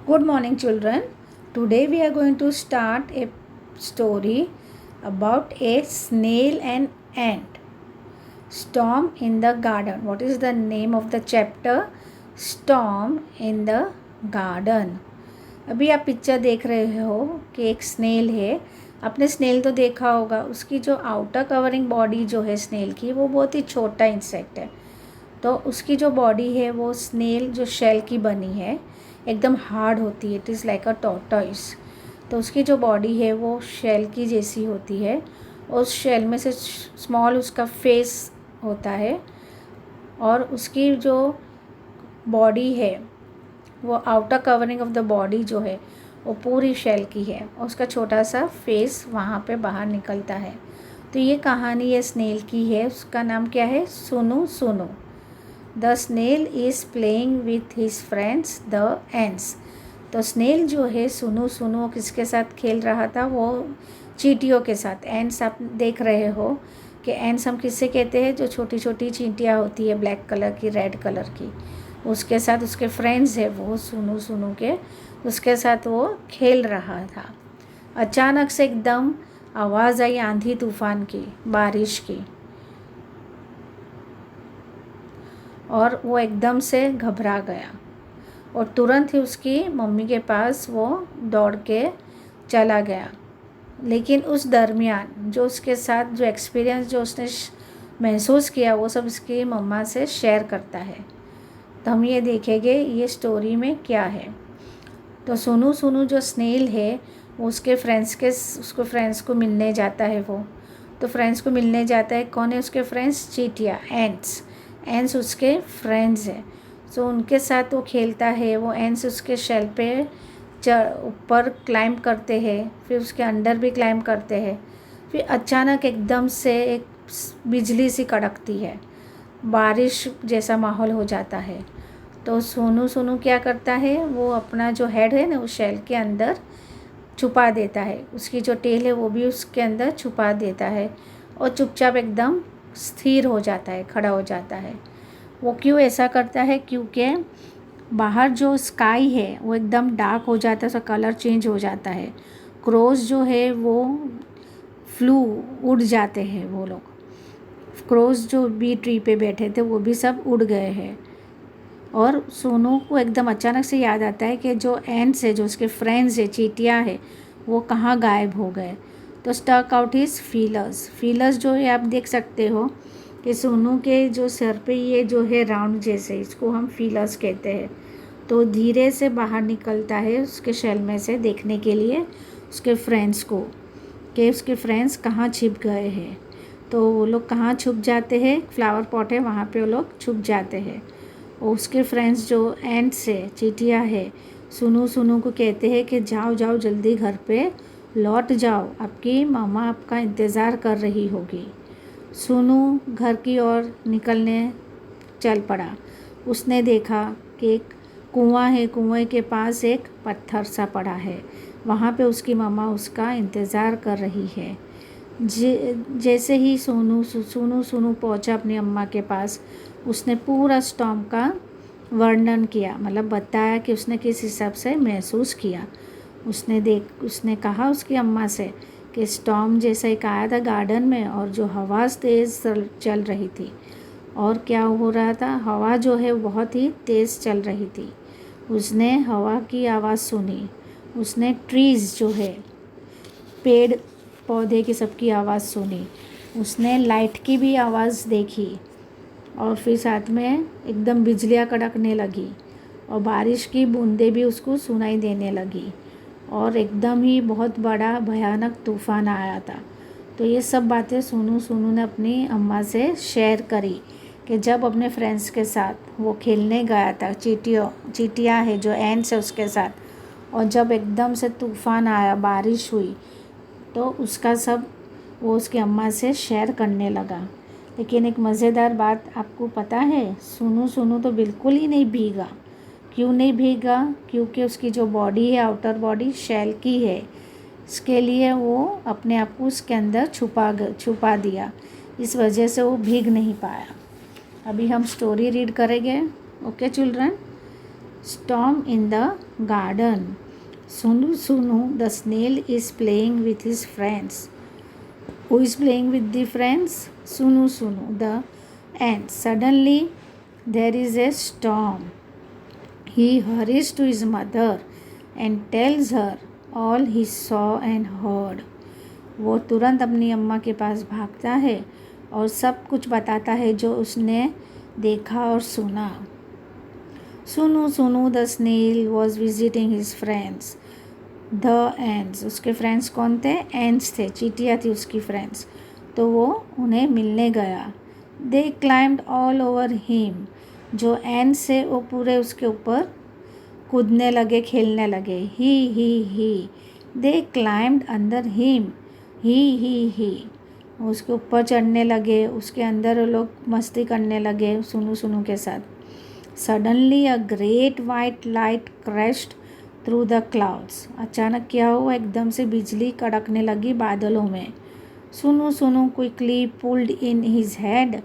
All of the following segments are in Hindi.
Good morning, children. Today we are going to start a story about a snail and ant. Storm in the garden. What is the name of the chapter? Storm in the garden. अभी आप पिक्चर देख रहे हो कि एक स्नेल है. आपने स्नेल तो देखा होगा. उसकी जो आउटर कवरिंग बॉडी जो है स्नेल की, वो बहुत ही छोटा इंसेक्ट है. तो उसकी जो बॉडी है वो स्नेल जो शेल की बनी है, एकदम हार्ड होती है. It is like a tortoise. तो उसकी जो बॉडी है वो शेल की जैसी होती है. उस शेल में से स्मॉल उसका फेस होता है और उसकी जो बॉडी है वो outer covering of the body जो है वो पूरी शेल की है और उसका छोटा सा फेस वहाँ पे बाहर निकलता है. तो ये कहानी ये स्नेल की है. उसका नाम क्या है? Sunu Sunu. The snail is playing with his friends the ants. तो स्नेल जो है सुनु सुनु किसके साथ खेल रहा था? वो चींटियों के साथ. एंड्स आप देख रहे हो कि एंड्स हम किससे कहते हैं? जो छोटी छोटी चींटियाँ होती है ब्लैक कलर की, रेड कलर की, उसके साथ उसके फ्रेंड्स है वो सुनु सुनु के, उसके साथ वो खेल रहा था. अचानक से एकदम आवाज़ आई आंधी तूफान की, बारिश की, और वो एकदम से घबरा गया और तुरंत ही उसकी मम्मी के पास वो दौड़ के चला गया. लेकिन उस दरमियान जो उसके साथ जो एक्सपीरियंस जो उसने महसूस किया वो सब उसकी मम्मा से शेयर करता है. तो हम ये देखेंगे ये स्टोरी में क्या है. तो सुनु सुनु जो स्नेल है वो उसके फ्रेंड्स को मिलने जाता है. वो तो फ्रेंड्स को मिलने जाता है. कौन है उसके फ्रेंड्स? चींटियाँ, एंड्स उसके फ्रेंड्स हैं. सो उनके साथ वो खेलता है. वो एंड्स उसके शेल पे ऊपर क्लाइंब करते हैं, फिर उसके अंदर भी क्लाइंब करते हैं. फिर अचानक एकदम से एक बिजली सी कड़कती है, बारिश जैसा माहौल हो जाता है. तो सोनू सोनू क्या करता है? वो अपना जो हेड है ना उस शेल के अंदर छुपा देता है. उसकी जो टेल है वो भी उसके अंदर छुपा देता है और चुपचाप एकदम स्थिर हो जाता है, खड़ा हो जाता है. वो क्यों ऐसा करता है? क्योंकि बाहर जो स्काई है वो एकदम डार्क हो जाता है, उसका कलर चेंज हो जाता है. क्रोज जो है वो फ्लू उड़ जाते हैं. वो लोग क्रोज जो भी ट्री पे बैठे थे वो भी सब उड़ गए हैं. और सोनू को एकदम अचानक से याद आता है कि जो एंड्स है, जो उसके फ्रेंड्स है, चींटियाँ है, वो कहाँ गायब हो गए. तो स्टक आउट हिज फीलर्स जो है आप देख सकते हो कि सोनू के जो सर पे ये जो है राउंड जैसे, इसको हम फीलर्स कहते हैं. तो धीरे से बाहर निकलता है उसके शेल में से देखने के लिए उसके फ्रेंड्स को कि उसके फ्रेंड्स कहाँ छिप गए हैं. तो वो लोग कहाँ छुप जाते हैं? फ्लावर पॉट है वहाँ पे वो लोग छुप जाते हैं. और उसके फ्रेंड्स जो एंड्स है, चींटियाँ है, सुनु सुनु को कहते हैं कि जाओ जाओ जल्दी घर पे लौट जाओ, आपकी मामा आपका इंतज़ार कर रही होगी. सुनु घर की ओर निकलने चल पड़ा. उसने देखा कि एक कुआं है, कुएं के पास एक पत्थर सा पड़ा है. वहाँ पे उसकी मामा उसका इंतज़ार कर रही है. जैसे ही सोनू सुनू पहुँचा अपनी अम्मा के पास, उसने पूरा स्टॉर्म का वर्णन किया, मतलब बताया कि उसने किस हिसाब से महसूस किया. उसने कहा उसकी अम्मा से कि स्टॉर्म जैसा एक आया था गार्डन में और जो हवा तेज़ चल रही थी. और क्या हो रहा था? हवा जो है बहुत ही तेज़ चल रही थी. उसने हवा की आवाज़ सुनी. उसने ट्रीज़ जो है, पेड़ पौधे की सबकी आवाज़ सुनी. उसने लाइट की भी आवाज़ देखी और फिर साथ में एकदम बिजलियाँ कड़कने लगी और बारिश की बूंदें भी उसको सुनाई देने लगी और एकदम ही बहुत बड़ा भयानक तूफ़ान आया था. तो ये सब बातें सोनू ने अपनी अम्मा से शेयर करी कि जब अपने फ्रेंड्स के साथ वो खेलने गया था, चींटियाँ है जो एंड्स है उसके साथ, और जब एकदम से तूफ़ान आया, बारिश हुई, तो उसका सब वो उसकी अम्मा से शेयर करने लगा. लेकिन एक मज़ेदार बात आपको पता है? सुनू तो बिल्कुल ही नहीं भीगा. क्यों नहीं भीगा? क्योंकि उसकी जो बॉडी है, आउटर बॉडी शेल की है. इसके लिए वो अपने आप को उसके अंदर छुपा दिया. इस वजह से वो भीग नहीं पाया. अभी हम स्टोरी रीड करेंगे. Okay children. Storm in the garden. Sunu Sunu, the snail is playing with his friends. Who is playing with the friends? Sunu Sunu, the ant. Suddenly, there is a storm. He hurries to his mother and tells her all he saw and heard. वो तुरंत अपनी अम्मा के पास भागता है और सब कुछ बताता है जो उसने देखा और सुना. Sunu Sunu the snail was visiting his friends the ants. उसके फ्रेंड्स कौन थे? एंड्स थे, चींटियाँ थी उसकी फ्रेंड्स. तो वो उन्हें मिलने गया. दे क्लाइम्ड ऑल ओवर हिम. जो एंड्स है वो पूरे उसके ऊपर कूदने लगे, खेलने लगे. ही दे क्लाइम्ड अंडर हिम. ही उसके ऊपर चढ़ने लगे, उसके अंदर वो लोग मस्ती करने लगे सुनु सुनु के साथ. Suddenly a great white light crashed through the clouds. अचानक क्या हुआ? एकदम से बिजली कड़कने लगी बादलों में. Sunu Sunu quickly pulled in his head,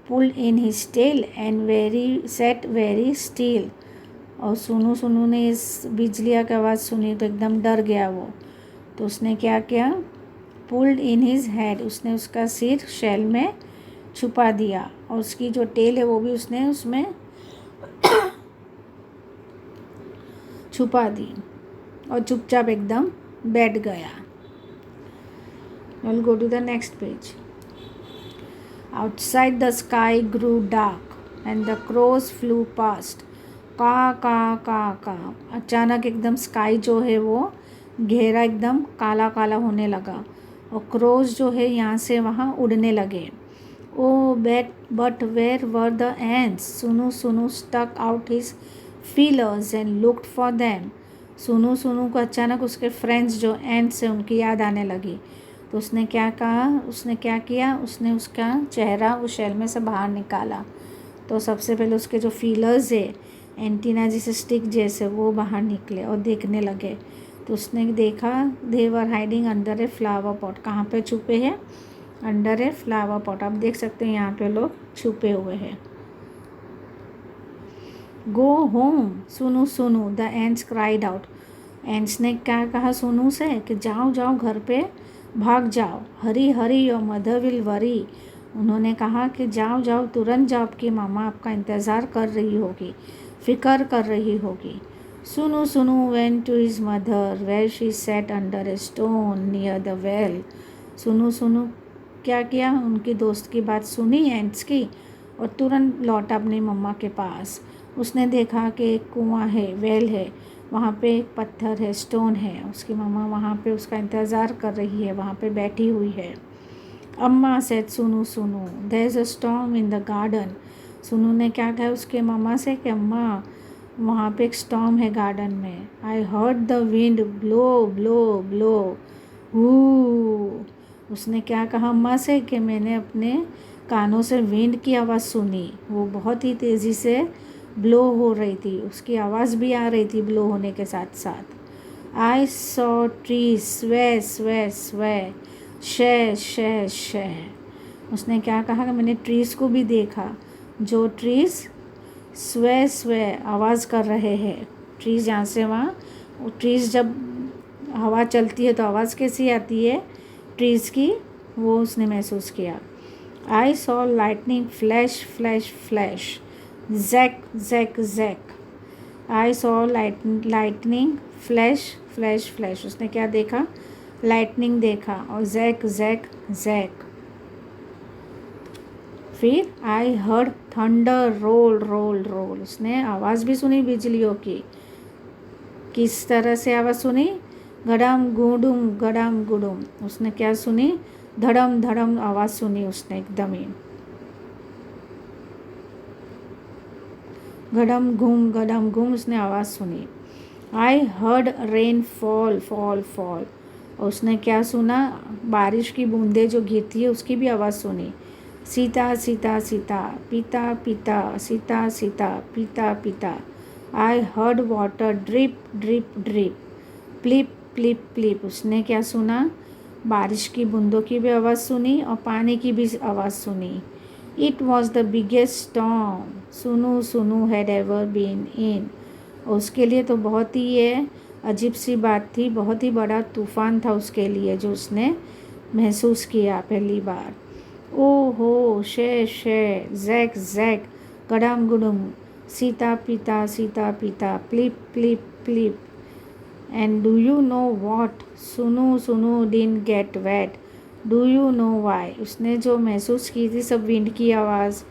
pulled in his tail and sat very still. और सुनु सुनु ने इस बिजलियाँ की आवाज़ सुनी तो एकदम डर गया वो. तो उसने क्या किया? Pulled in his head. उसने उसका सिर शेल में छुपा दिया और उसकी जो टेल है वो भी उसने उसमें छुपा दी और चुपचाप एकदम बैठ गया. We'll go to the next page. Outside the sky grew dark and the crows flew past. का का. अचानक एकदम स्काई जो है वो घेरा एकदम काला काला होने लगा और क्रोज जो है यहाँ से वहाँ उड़ने लगे. Oh but where were the ants? Sunu Sunu stuck out his feelers and looked for them. Sunu Sunu को अचानक उसके फ्रेंड्स जो एंड्स है उनकी याद आने लगी. तो उसने क्या कहा? उसने क्या किया? उसने उसका चेहरा उस शेल में से बाहर निकाला. तो सबसे पहले उसके जो फीलर्स है, एंटीना जैसे स्टिक जैसे, वो बाहर निकले और देखने लगे. तो उसने देखा they were hiding under a flower pot. कहाँ पे छुपे हैं? Under a flower pot. आप देख सकते हैं यहाँ पे लोग छुपे हुए हैं. गो होम सुनु Sunu the ends cried out. Ends ने क्या कहा सुनु से कि जाओ जाओ घर पे भाग जाओ. हरी योर मदर विल वरी. उन्होंने कहा कि जाओ जाओ तुरंत जाओ, आपकी मामा आपका इंतज़ार कर रही होगी, फ़िक्र कर रही होगी. Sunu Sunu went to his mother where she sat under a stone near the well. Sunu Sunu क्या किया? उनकी दोस्त की बात सुनी एंड्स की और तुरंत लौटा अपनी मम्मा के पास. उसने देखा कि एक कुआं है, वेल है, वहाँ पे एक पत्थर है, स्टोन है. उसकी मम्मा वहाँ पे उसका इंतज़ार कर रही है, वहाँ पे बैठी हुई है. अम्मा said Sunu Sunu there is a storm in the garden. Sunu ने क्या कहा उसके मम्मा से कि अम्मा वहाँ पे एक स्टॉर्म है गार्डन में. I heard the wind blow blow blow. उसने क्या कहा अम्मा से कि मैंने अपने कानों से विंड की आवाज़ सुनी. वो बहुत ही तेज़ी से ब्लो हो रही थी, उसकी आवाज़ भी आ रही थी ब्लो होने के साथ साथ. आई सॉ ट्री स्वे स्वे स्वे शे शे शे. उसने क्या कहा कि मैंने ट्रीज़ को भी देखा, जो ट्रीज़ स्वे स्वे आवाज़ कर रहे हैं. ट्रीज़ यहाँ से वहाँ, वो ट्रीज़ जब हवा चलती है तो आवाज़ कैसी आती है ट्रीज़ की, वो उसने महसूस किया. I saw lightning flash flash flash jack Jack jack. I saw lightning flash flash flash. उसने क्या देखा? लाइटनिंग देखा और जैक जैक जैक. फिर I heard thunder roll roll roll. उसने आवाज़ भी सुनी बिजलियों की. किस तरह से आवाज़ सुनी? गडम गुडुम. उसने क्या सुनी? धड़म धड़म आवाज़ सुनी उसने एकदम ही. गडम घूम उसने आवाज़ सुनी. I heard rain fall fall fall. और उसने क्या सुना? बारिश की बूंदें जो गिरती है उसकी भी आवाज़ सुनी. सीता सीता सीता, पीता पीता, सीता सीता, पीता पीता. I heard water drip drip drip, plip plip plip. उसने क्या सुना? बारिश की बूंदों की भी आवाज़ सुनी और पानी की भी आवाज़ सुनी. It was the biggest storm सुनु सुनु हैड एवर बीन इन. उसके लिए तो बहुत ही ये अजीब सी बात थी, बहुत ही बड़ा तूफ़ान था उसके लिए जो उसने महसूस किया पहली बार। ओहो शे जैक जैक गडम गुडुम, सीता पीता plip plip plip. And do you know what, सुनो सुनो didn't get wet, do you know why. उसने जो महसूस की थी सब विंड की आवाज़,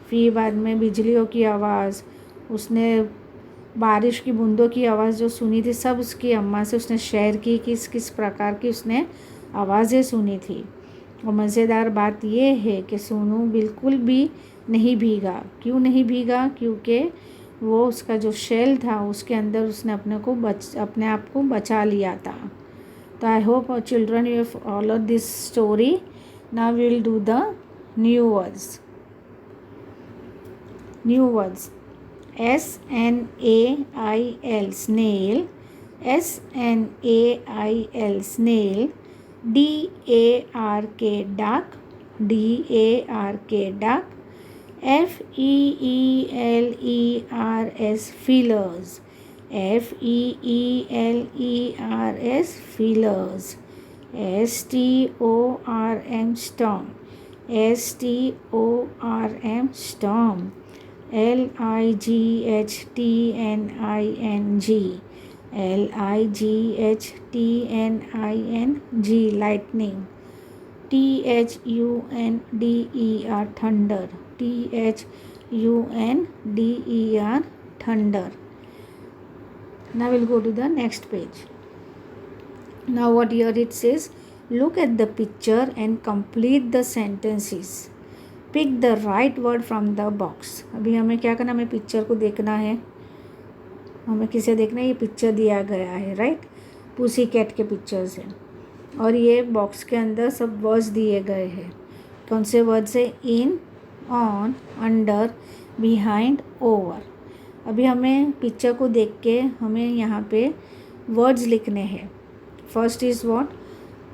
फिर बाद में बिजलियों की आवाज़, उसने बारिश की बूंदों की आवाज़ जो सुनी थी सब उसकी अम्मा से उसने शेयर की किस किस प्रकार की उसने आवाज़ें सुनी थी। और मज़ेदार बात ये है कि सोनू बिल्कुल भी नहीं भीगा। क्यों नहीं भीगा? क्योंकि वो उसका जो शेल था उसके अंदर उसने अपने आप को बचा लिया था। तो I hope children you have followed this story. Now we will do the new words. SNAIL snail, SNAIL snail, DARK duck, DARK duck, FEELERS feelers, FEELERS feelers, STORM storm, STORM storm, LIGHTNING, LIGHTNING lightning, THUNDER thunder, THUNDER thunder. Now we'll go to the next page. Now what here it says, look at the picture and complete the sentences. Pick the right word from the box. अभी हमें क्या करना, हमें पिक्चर को देखना है, हमें किसे देखना है, ये पिक्चर दिया गया है राइट, पुसी कैट के पिक्चर्स हैं और ये बॉक्स के अंदर सब वर्ड्स दिए गए हैं। कौन से वर्ड्स है? इन, ऑन, अंडर, बिहाइंड, ओवर। अभी हमें पिक्चर को देख के हमें यहाँ पे वर्ड्स लिखने हैं। First is what,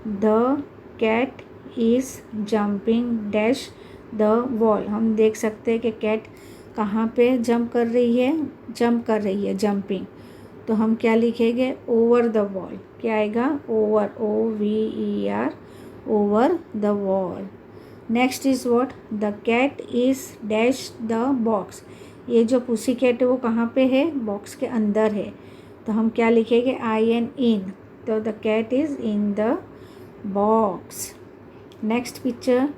the cat is jumping dash the wall. हम देख सकते हैं कि कैट कहाँ पे जंप कर रही है, जंपिंग। तो हम क्या लिखेंगे? Over the wall. क्या आएगा? Over, OVER, over the wall. Next is what, the cat is dash the box. ये जो पुसी कैट है वो कहाँ पे है? बॉक्स के अंदर है। तो हम क्या लिखेंगे? IN, in. तो the cat is in the box. Next picture,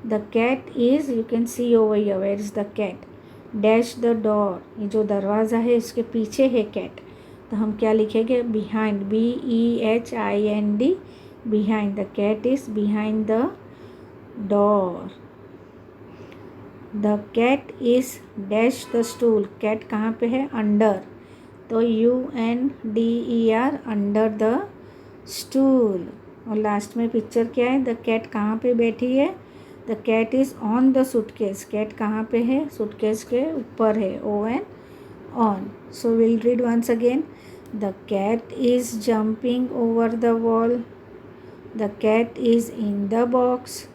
the cat is, you can see over here, where is the cat, dash the door। ये जो दरवाज़ा है इसके पीछे है कैट। तो हम क्या लिखेंगे? behind, BEHIND, behind, the cat is behind the door। the cat is dash the stool, cat कहाँ पे है? अंडर। तो UNDER, अंडर द स्टूल। और लास्ट में पिक्चर क्या है? द कैट कहाँ पे बैठी है? The cat is on the suitcase. Cat कहाँ पे है? सूटकेस के ऊपर है, ON, on. So will read once again, the cat is jumping over the wall, the cat is in the box,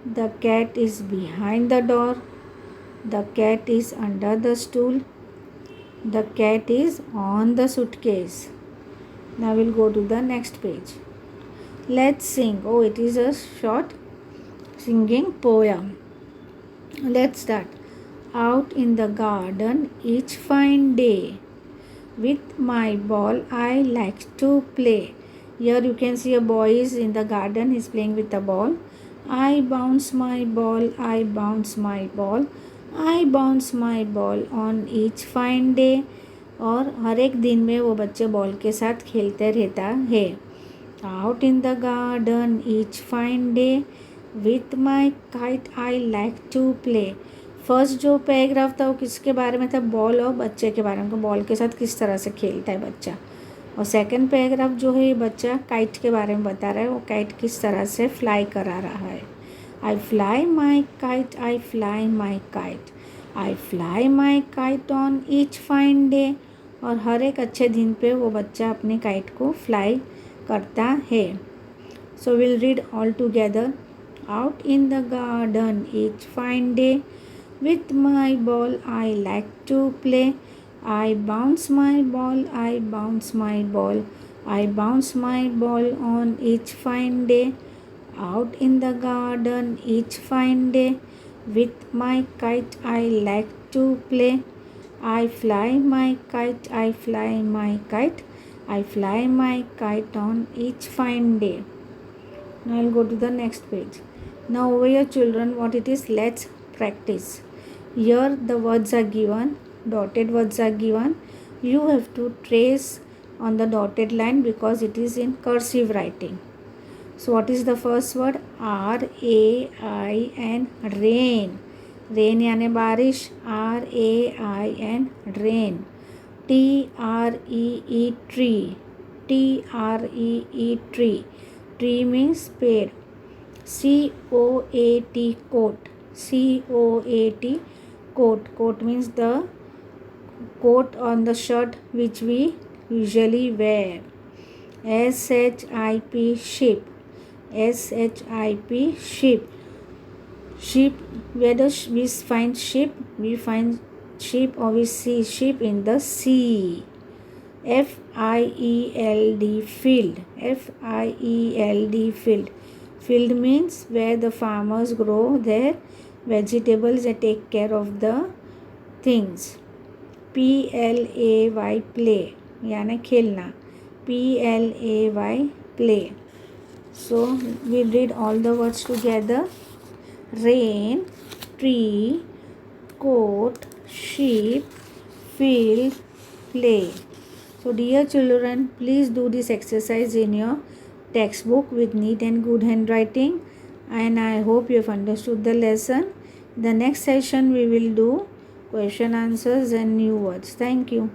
the cat is behind the door, the cat is under the stool, the cat is on the suitcase. Now will go to the next page. Let's sing. Oh, it is a short singing poem. Let's start. Out in the garden each fine day, with my ball I like to play. Here you can see a boy is in the garden, he's playing with a ball. I bounce my ball, I bounce my ball, I bounce my ball on each fine day. और हर एक दिन में वो बच्चे बॉल के साथ खेलते रहता है। Out in the garden each fine day, with my kite I like to play. First जो पैराग्राफ था वो किसके बारे में था? बॉल और बच्चे के बारे में, तो बॉल के साथ किस तरह से खेलता है बच्चा। और सेकंड पैराग्राफ जो है ये बच्चा काइट के बारे में बता रहा है, वो काइट किस तरह से फ्लाई करा रहा है। आई fly my kite, I fly my kite, I fly my kite on each fine day. और हर एक अच्छे दिन पे वो बच्चा अपने काइट को फ्लाई करता है। सो will read all together. Out in the garden each fine day, with my ball I like to play, I bounce my ball, I bounce my ball, I bounce my ball on each fine day, out in the garden each fine day. With my kite I like to play. I fly my kite, I fly my kite, I fly my kite on each fine day. Now I'll go to the next page. Now over here children, what it is, let's practice. Here the words are given, dotted words are given. You have to trace on the dotted line because it is in cursive writing. So what is the first word? R-A-I-N, rain. Rain यानी बारिश. R-A-I-N, rain. T-R-E-E, tree. T-R-E-E, tree. Tree means पेड़. C-O-A-T, coat. C-O-A-T, coat. Coat means the coat on the shirt which we usually wear. S-H-I-P, ship. S-H-I-P, ship. Ship, where does we find ship? We find ship or we see ship in the sea. F-I-E-L-D, field. F-I-E-L-D, field. Field means where the farmers grow their vegetables and take care of the things. P-L-A-Y, play. यानी खेलना. P-L-A-Y, play. So we read all the words together. Rain, tree, coat, sheep, field, play. So dear children, please do this exercise in your textbook with neat and good handwriting, and I hope you have understood the lesson. The next session we will do question answers and new words. Thank you.